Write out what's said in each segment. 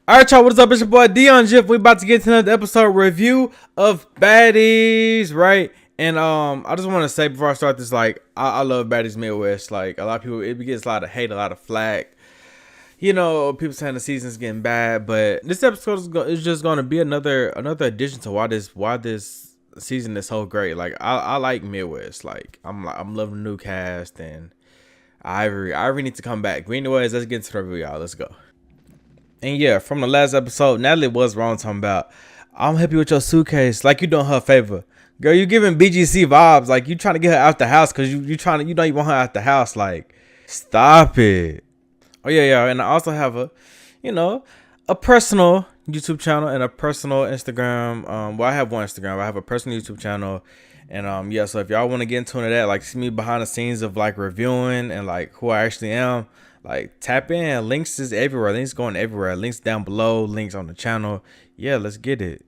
All right, y'all, what is up? It's your boy dyoungdrift. We about to get to another episode review of Baddies, right? And I just want to say before I start this, like, I love Baddies Midwest. Like, a lot of people, it gets a lot of hate, a lot of flack. You know, people saying the season's getting bad, but this episode is just going to be another addition to why this season is so great. Like, I like Midwest. Like, I'm loving the new cast, and Ivory need to come back. But anyways, let's get into the review, y'all. Let's go. And yeah, from the last episode, Natalie was wrong talking about, I'm happy with your suitcase, like you doing her a favor. Girl, you giving BGC vibes, like you trying to get her out the house because you trying to, you know you want her out the house. Like, stop it. Oh yeah, and I also have a personal YouTube channel and a personal Instagram. Well, I have one Instagram. I have a personal YouTube channel. And yeah, so if y'all want to get into that, like see me behind the scenes of like reviewing and like who I actually am, like tap in. Links is everywhere. Links going everywhere. Links down below. Links on the channel. Yeah, let's get it.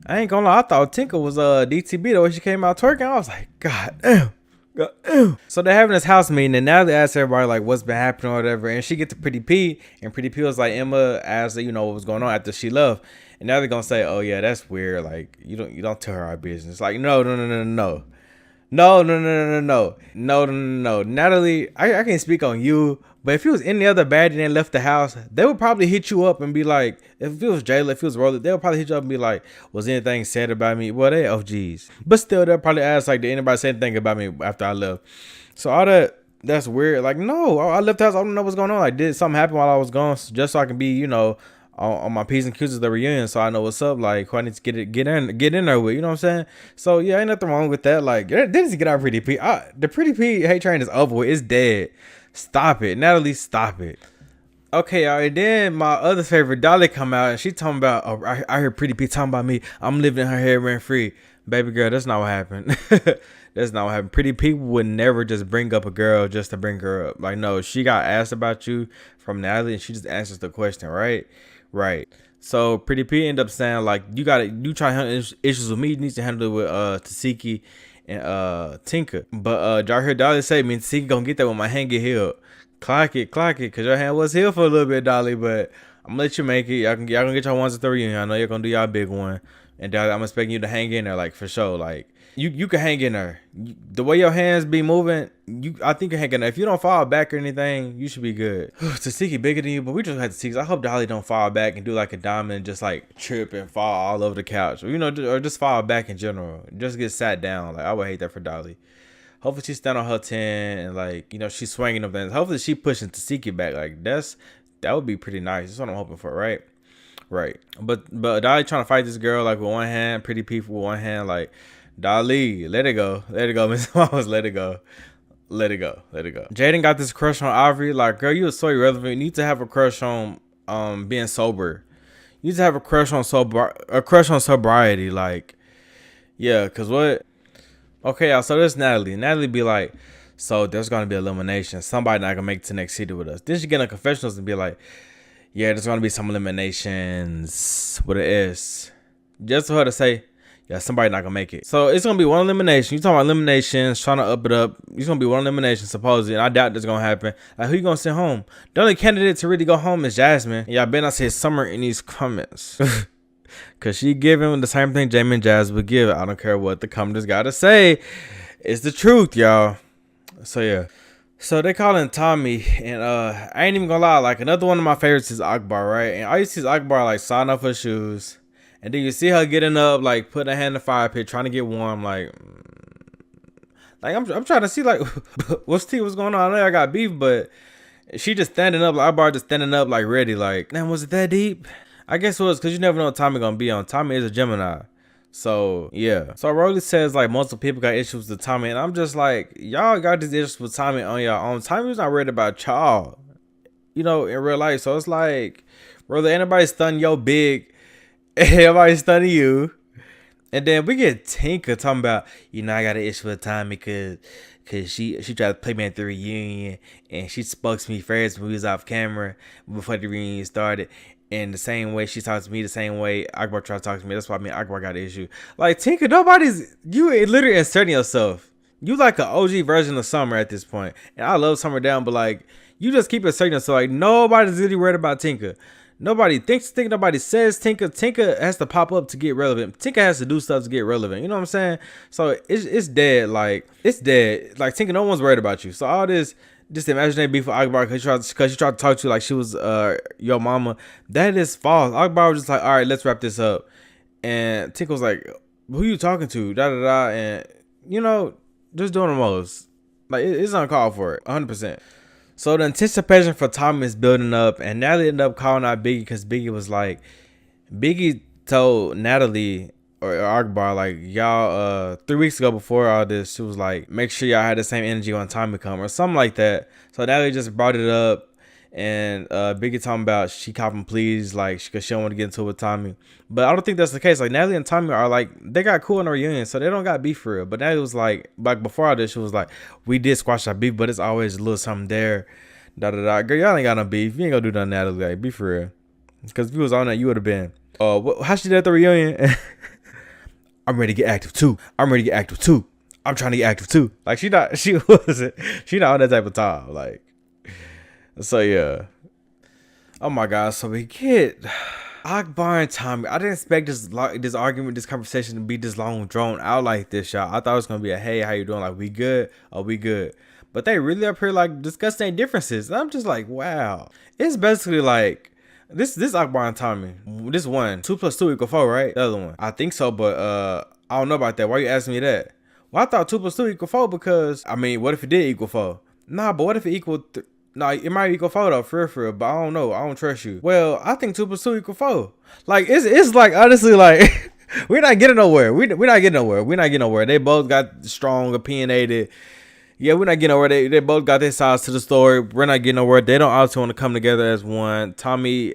I ain't gonna lie. I thought Tinka was DTB the way she came out twerking. I was like, God damn. God damn. So they're having this house meeting, and now they ask everybody like what's been happening or whatever. And she get to Pretty P, and Pretty P was like, Emma asked what was going on after she left. And now they're gonna say, oh yeah, that's weird. Like you don't tell her our business. Like no. Natalie, I can't speak on you, but if it was any other baddie and left the house, they would probably hit you up and be like, if it was Jayla, if it was Roller, they would probably hit you up and be like, was anything said about me? Well, they OGs. But still, they'll probably ask, like, did anybody say anything about me after I left? So all that's weird. Like, no, I left the house. I don't know what's going on. Like, did something happen while I was gone? Just so I can be, on my P's and Q's of the reunion, so I know what's up. Like, who I need to get in there with, you know what I'm saying? So yeah, ain't nothing wrong with that. Like, they need to get out Pretty P. The Pretty P hate train is over with. It's dead. Stop it, Natalie. Stop it. Okay, all right. Then my other favorite, Dolly, come out and she talking about, oh, I heard Pretty P talking about me. I'm living in her head rent free. Baby girl, that's not what happened. That's not what happened. Pretty people would never just bring up a girl just to bring her up. Like, no, she got asked about you from Natalie and she just answers the question, right? Right. So Pretty P ended up saying like, you try to handle issues with me, you need to handle it with Tasiki and Tinka. But y'all heard Dolly say, me and Tasiki gonna get that when my hand get healed. Clock it, cause your hand was healed for a little bit, Dolly, but I'm gonna let you make it. Y'all gonna get your ones at the reunion. I know you're gonna do y'all big one. And Dolly, I'm expecting you to hang in there, like for sure. Like you can hang in there. The way your hands be moving, I think you hang in there. If you don't fall back or anything, you should be good. Tasiki bigger than you, but we just had Tasiki. I hope Dolly don't fall back and do like a diamond and just like trip and fall all over the couch. Or just fall back in general. Just get sat down. Like I would hate that for Dolly. Hopefully she stand on her 10 and like, she's swinging them things. Hopefully she pushing Tasiki back. Like that would be pretty nice. That's what I'm hoping for, right? Right. But Dolly trying to fight this girl like with one hand, Pretty people with one hand, like Dolly, let it go, Miss Mamas, let it go. Jaden got this crush on Ivory. Like, girl, you are so irrelevant. You need to have a crush on being sober. You need to have a crush on sobriety. Like, yeah, cause what? Okay, y'all. So there's Natalie. Natalie be like, so there's gonna be elimination. Somebody not gonna make it to next city with us. Then she get in the confessionals and be like, yeah, there's gonna be some eliminations with an S. Just for her to say, yeah, somebody not gonna make it. So it's gonna be one elimination. You talking about eliminations, trying to up it up. It's gonna be one elimination, supposedly, and I doubt this gonna happen. Like, who you gonna send home? The only candidate to really go home is Jasmine. Y'all better not say Summer in these comments. Cause she giving the same thing Jamie and Jazz would give. I don't care what the commenters gotta say. It's the truth, y'all. So yeah. So they calling Tommie, and I ain't even gonna lie, like another one of my favorites is Akbar, right? And I used to see Akbar like sign up her shoes, and then you see her getting up, like putting her hand in the fire pit, trying to get warm, like I'm trying to see like what's going on. I know I got beef, but she just standing up, like Akbar just standing up, like ready, like, man, was it that deep? I guess it was, because you never know what Tommie gonna be on. Tommie is a Gemini. So yeah. So Rolly says like multiple people got issues with Tommie, and I'm just like, y'all got these issues with Tommie on your own. Tommie's not worried about y'all, in real life. So it's like, brother, anybody stun your big, everybody stunning you. And then we get Tinka talking about, I got an issue with Tommie because she tried to play me at the reunion, and she spoke to me first when we was off camera before the reunion started. And the same way she talks to me, the same way Akbar tried to talk to me. That's why me and Akbar got an issue. Like, Tinka, you literally inserting yourself. You like an OG version of Summer at this point. And I love Summer down, but like, you just keep inserting yourself. Like, nobody's really worried about Tinka. Nobody thinks, nobody says Tinka. Tinka has to pop up to get relevant. Tinka has to do stuff to get relevant. You know what I'm saying? So it's dead. Like, it's dead. Like, Tinka, no one's worried about you. So all this just imaginary beef with Akbar because she tried to talk to you like she was your mama. That is false. Akbar was just like, all right, let's wrap this up. And Tinka was like, who you talking to? Da da da. And you know, just doing the most. Like, it's uncalled for it, 100%. So the anticipation for Tommie is building up, and Natalie ended up calling out Biggie because Biggie was like, Biggie told Natalie or Akbar, like, y'all 3 weeks ago before all this, she was like, make sure y'all had the same energy when Tommie come or something like that. So Natalie just brought it up, and Biggie talking about she cop him please, like, because she don't want to get into it with Tommie. But I don't think that's the case. Like, Natalie and Tommie are like, they got cool in a reunion, so they don't got beef for real. But Natalie was like before all this, she was like, we did squash our beef, but it's always a little something there. Da da da. Girl, y'all ain't got no beef. You ain't gonna do nothing, Natalie. Like, be for real. Because if you was on that, you would have been. How she did at the reunion? I'm ready to get active too. I'm ready to get active too. I'm trying to get active too. Like, she not on that type of time. Like, so yeah. Oh my God. So we get Akbar and Tommie. I didn't expect this argument, this conversation to be this long, drawn out like this, y'all. I thought it was gonna be a, hey, how you doing? Like, we good? Oh, we good. But they really up here like discussing their differences. And I'm just like, wow. It's basically like this Akbar and Tommie. This one, 2 + 2 = 4, right? The other one, I think so, but I don't know about that. Why you asking me that? Well, I thought 2 + 2 = 4 because, I mean, what if it did equal 4? Nah, but what if it equaled? Nah, it might equal 4 though, for real, but I don't know. I don't trust you. Well, I think 2 + 2 = 4. Like, it's like, honestly, like, we're not getting nowhere. We're not getting nowhere. We're not getting nowhere. They both got strong, opinionated. Yeah, we're not getting nowhere. They both got their sides to the story. We're not getting nowhere. They don't also want to come together as one. Tommie,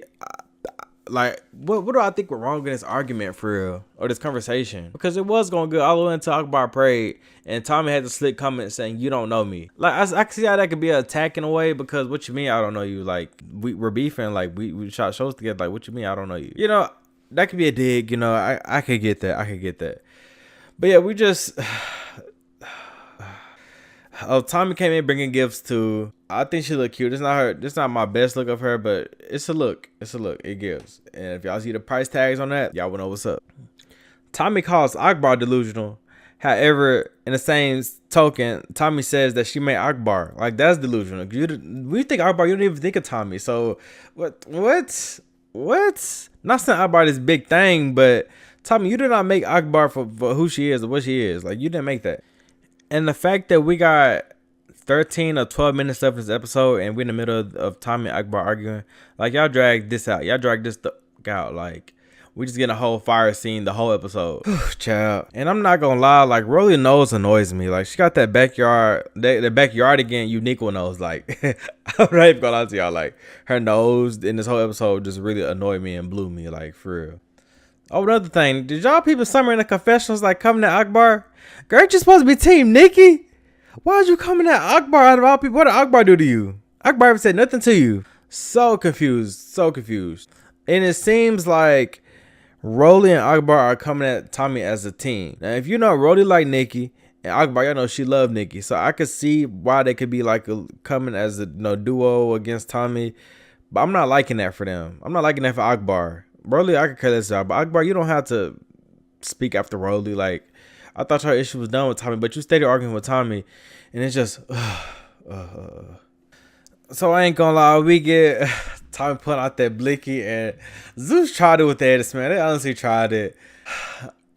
like, what do I think went wrong in this argument for real, or this conversation? Because it was going good all the way until Akbar prayed, and Tommie had the slick comment saying, "You don't know me." Like, I can see how that could be an attack in a way, because what you mean I don't know you? Like, we're beefing. Like, we shot shows together. Like, what you mean I don't know you? You know, that could be a dig. You know, I could get that. I could get that. But yeah, we just. Oh, Tommie came in bringing gifts too. I think she look cute. It's not her. It's not my best look of her, but it's a look. It's a look. It gives. And if y'all see the price tags on that, y'all will know what's up. Tommie calls Akbar delusional. However, in the same token, Tommie says that she made Akbar. Like, that's delusional. When you think Akbar, you don't even think of Tommie. So what? Not saying Akbar this big thing, but Tommie, you did not make Akbar for who she is or what she is. Like, you didn't make that. And the fact that we got 13 or 12 minutes left in this episode and we're in the middle of Tommie and Akbar arguing, like, y'all dragged this out. Y'all dragged this out. Like, we just getting a whole fire scene the whole episode. Child. And I'm not gonna lie, like, Rolly nose annoys me. Like, she got that backyard, the backyard again, unique nose. Like, I'm not even gonna lie to y'all. Like, her nose in this whole episode just really annoyed me and blew me, like, for real. Oh, another thing, did y'all people somewhere in the confessionals like coming to Akbar? Girl, you supposed to be Team Nikki. Why'd you coming at Akbar out of all people? What did Akbar do to you? Akbar ever said nothing to you. So confused, so confused. And it seems like Rolly and Akbar are coming at Tommie as a team. Now, if you know Rolly like Nikki and Akbar, y'all know she love Nikki. So I could see why they could be like coming as a duo against Tommie. But I'm not liking that for them. I'm not liking that for Akbar. Rolly, I could care less about, but Akbar, you don't have to speak after Rolly. Like, I thought your issue was done with Tommie, but you stayed arguing with Tommie, and it's just. So I ain't gonna lie, we get Tommie putting out that blicky, and Zeus tried it with Edis, man. They honestly tried it.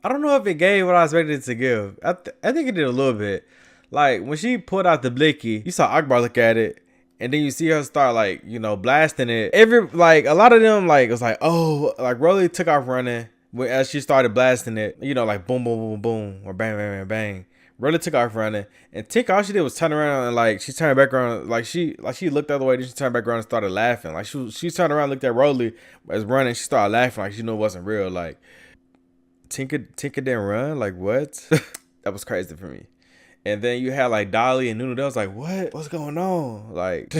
I don't know if it gave what I expected it to give. I think it did a little bit. Like, when she put out the blicky, you saw Akbar look at it. And then you see her start, like, you know, blasting it. A lot of them, like, it was like, oh, like, Rolly took off running as she started blasting it. You know, like, boom, boom, boom, boom, or bang, bang, bang, bang. Rolly took off running. And Tinka, all she did was turn around and, like, she turned back around. Like, she looked the other way. Then she turned back around and started laughing. Like, she turned around, looked at Rolly as running. She started laughing like she knew it wasn't real. Like, Tinka didn't run? Like, what? That was crazy for me. And then you had like Dolly and Nunu. That was like, what? What's going on? Like,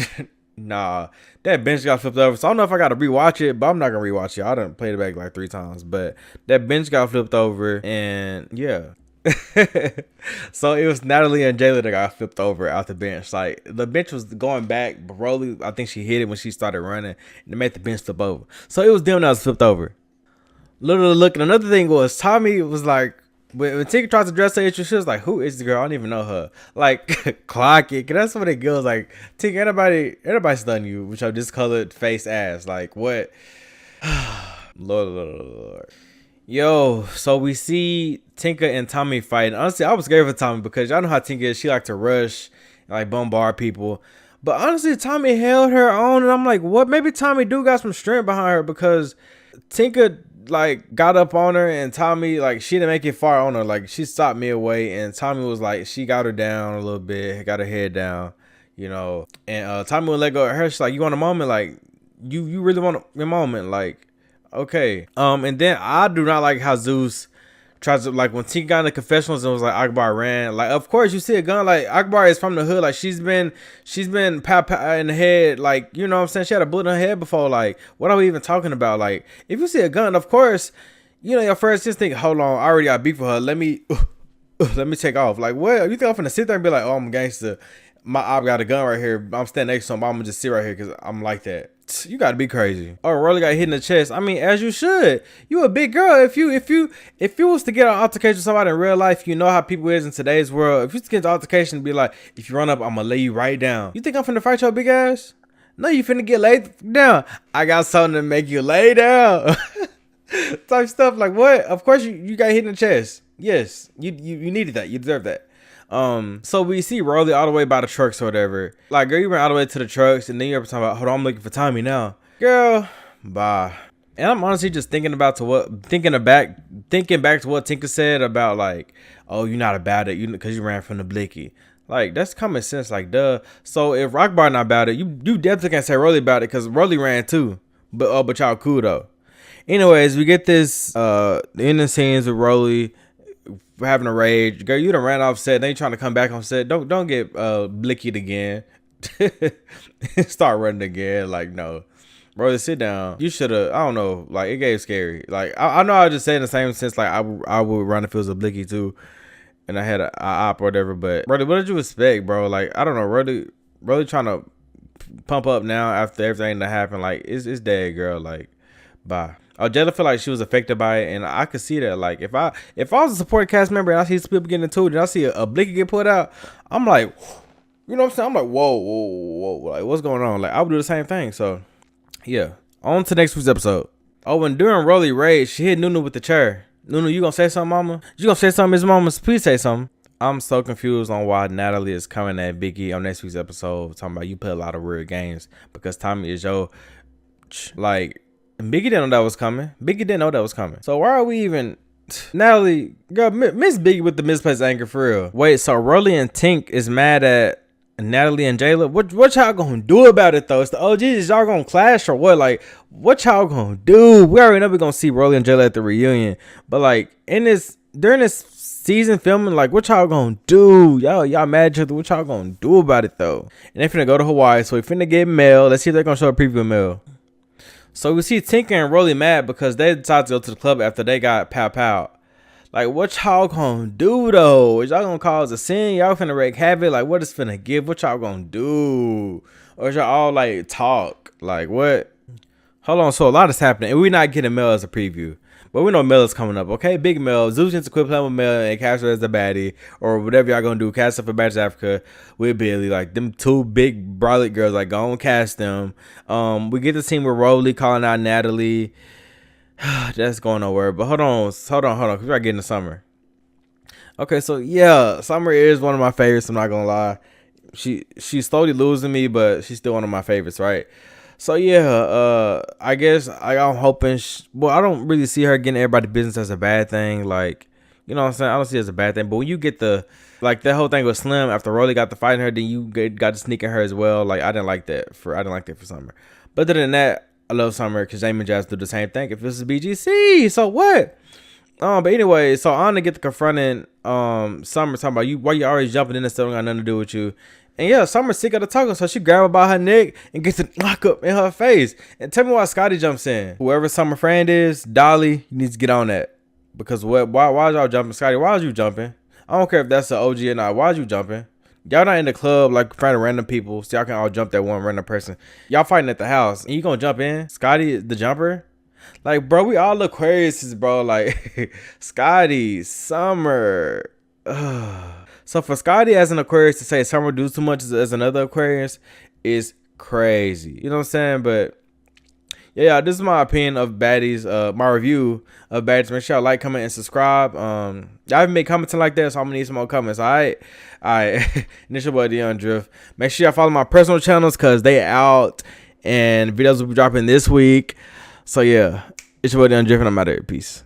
nah, that bench got flipped over. So I don't know if I got to rewatch it, but I'm not gonna rewatch it. I done played it back like 3 times, but that bench got flipped over, and yeah. So it was Natalie and Jayla that got flipped over out the bench. Like the bench was going back, but Rolly, I think she hit it when she started running, and it made the bench flip over. So it was them that was flipped over. Literally looking. Another thing was Tommie was like, when Tinka tried to dress her issue, she was like, "Who is the girl? I don't even know her." Like clock it. That's what it girls like. Tinka, everybody's done you with your discolored face ass. Like what? Lord. Yo, so we see Tinka and Tommie fighting. Honestly, I was scared for Tommie because y'all know how Tinka is. She like to rush and like bombard people. But honestly, Tommie held her own, and I'm like, what? Maybe Tommie do got some strength behind her because Tinka like got up on her, and Tommie like she didn't make it far on her. Like she stopped midway, and Tommie was like she got her down a little bit, got her head down, you know. And Tommie would let go of her. She's like, "You want a moment? Like you really want a moment? Like okay." And then I do not like how Zeus tries to, like when Tinka got in the confessionals and was like Akbar ran. Like of course you see a gun. Like Akbar is from the hood. Like she's been pow in the head. Like you know what I'm saying. She had a bullet in her head before. Like what are we even talking about? Like if you see a gun, of course, you know your first just think, hold on, I already got beef for her. Let me take off. Like what? You think I'm gonna sit there and be like, oh I'm a gangster? I've got a gun right here. I'm standing next to him. I'm gonna just sit right here because I'm like that. You gotta be crazy. Oh, Rolly got hit in the chest. I mean, as you should. You a big girl. If you was to get an altercation with somebody in real life, you know how people is in today's world. If you get an altercation and be like, if you run up, I'm gonna lay you right down. You think I'm finna fight your big ass? No, you finna get laid down. I got something to make you lay down. Type stuff like what? Of course you got hit in the chest. Yes, you needed that. You deserve that. So we see Rolly all the way by the trucks or whatever. Like, girl, you ran all the way to the trucks, and then you're talking about, hold on, I'm looking for Tommie now. Girl, bye. And I'm honestly just thinking back to what Tinka said about like, oh, you're not about it, because you ran from the blicky. Like, that's common sense, like, duh. So if Akbar not about it, you definitely can't say Rolly about it, because Rolly ran too. But y'all cool though. Anyways, we get this in the scenes with Rolly having a rage. Girl, you done ran off set. Then you trying to come back on set. Don't get blickied again. Start running again. Like, no. Bro, sit down. You should have, I don't know. Like, it gave scary. Like, I know I was just saying the same sense. Like, I would run if it was a blicky too. And I had a op or whatever. But, brother, what did you expect, bro? Like, I don't know. Really trying to pump up now after everything that happened. Like, it's dead, girl. Like, bye. Oh, Jayla felt like she was affected by it, and I could see that. Like, if I was a supporting cast member and I see people getting into it, and I see a blicky get put out, I'm like, you know what I'm saying? I'm like, whoa, like what's going on? Like, I would do the same thing. So, yeah. On to next week's episode. Oh, and during Rolly rage, she hit Nunu with the chair. Nunu, you gonna say something, mama? You gonna say something, Miss Mama? Please say something. I'm so confused on why Natalie is coming at Biggie on next week's episode, talking about you play a lot of weird games because Tommie is your like. Biggie didn't know that was coming. So why are we even... Natalie, girl, Miss Biggie with the misplaced anger for real. Wait, so Rolly and Tink is mad at Natalie and Jayla? What y'all gonna do about it though? It's the OGs. Y'all gonna clash or what? Like, what y'all gonna do? We already know we're gonna see Rolly and Jayla at the reunion. But like, during this season filming, like, what y'all gonna do? Y'all mad at each other. What y'all gonna do about it though? And they finna go to Hawaii, so we finna get mail. Let's see if they're gonna show a preview of mail. So we see Tinka and Rolly mad because they decided to go to the club after they got pow. Like, what y'all gonna do though? Is y'all gonna cause a scene? Y'all finna wreak havoc? Like, what is finna give? What y'all gonna do? Or is y'all all like talk? Like, what? Hold on. So a lot is happening, and we're not getting Mel as a preview. But we know Mel is coming up, okay? Big Mel. Zeus needs to quit playing with Mel and cast her as the baddie. Or whatever y'all gonna do. Cast her for Baddies Africa with Billy. Like, them two big brolic girls. Like, go and cast them. We get the scene with Rolly calling out Natalie. That's going nowhere. But hold on. Because we gotta get into Summer. Okay, so yeah. Summer is one of my favorites. I'm not gonna lie. She's slowly losing me, but she's still one of my favorites, right? So yeah, I guess I'm hoping. Well, I don't really see her getting everybody's business as a bad thing. Like, you know what I'm saying? I don't see it as a bad thing. But when you get that whole thing with Slim after Rolly got to fighting her, then you got to sneak in her as well. Like, I didn't like that for Summer. But other than that, I love Summer because Jamie and Jazz do the same thing. If this is BGC, so what? But anyway, so I'm gonna get to confronting Summer talking about you. Why you always jumping in and stuff got nothing to do with you. And yeah, Summer's sick of the talking, so she grab her by her neck and gets a knock up in her face. And tell me why Scotty jumps in. Whoever Summer friend is, Dolly, you need to get on that. Because why y'all jumping? Scotty, why was you jumping? I don't care if that's the OG or not. Why was you jumping? Y'all not in the club like finding random people so y'all can all jump that one random person. Y'all fighting at the house and you gonna jump in? Scotty the jumper? Like, bro, we all Aquariuses, bro. Like, Scotty, Summer. Ugh. So for Scotty as an Aquarius to say Summer do too much as another Aquarius is crazy. You know what I'm saying? But yeah, this is my opinion of Baddies, my review of Baddies. Make sure y'all like, comment, and subscribe. Y'all haven't been commenting like that, so I'm gonna need some more comments. Alright. And it's your boy dyoungdrift. Make sure y'all follow my personal channels because they out and videos will be dropping this week. So yeah, it's your boy dyoungdrift and I'm out of here. Peace.